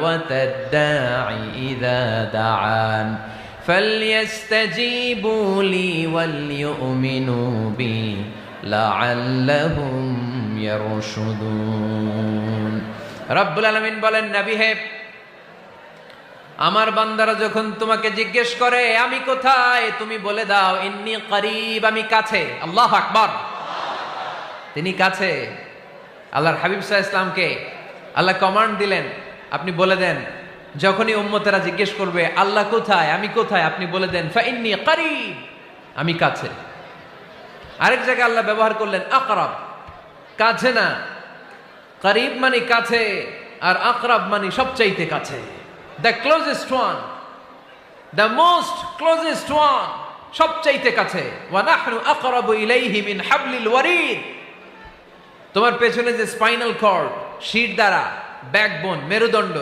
দাওয়াতাদ দাঈ ইযা দাআন ফালইস্তাজীবু লি ওয়াল ইউমিনু বি লাআল্লাহুম ইয়ারশুদুন। রব্বুল আলামিন বলেন, নবী হে, আমার বান্দারা যখন তোমাকে জিজ্ঞেস করে আমি কোথায়, তুমি বলে দাও ইন্নী করিব, আমি কাছে। আল্লাহু আকবার। তিনি কাছে। আল্লাহর হাবিব সাল্লাল্লাহু আলাইহি ওয়াসাল্লামকে আল্লাহ কমান্ড দিলেন, আপনি বলে দেন যখনই উম্মতেরা জিজ্ঞেস করবে আল্লাহ কোথায়, আমি কোথায়, আপনি বলে দেন ফাইন্নী করিব, আমি কাছে। আরেক জায়গায় আল্লাহ ব্যবহার করলেন আকরাব, কাছে না। করিব মানে কাছে, আর আকরাব মানে সবচাইতে কাছে। The closest one, the most closest one, সবচাইতে কাছে। ওয়া নাহনু আকরাবু ইলাইহি মিন হাবলিল ওয়ারিদ। তোমার পেছনে যে স্পাইনাল কর্ড, শির দ্বারা, ব্যাকবোন, মেরুদণ্ড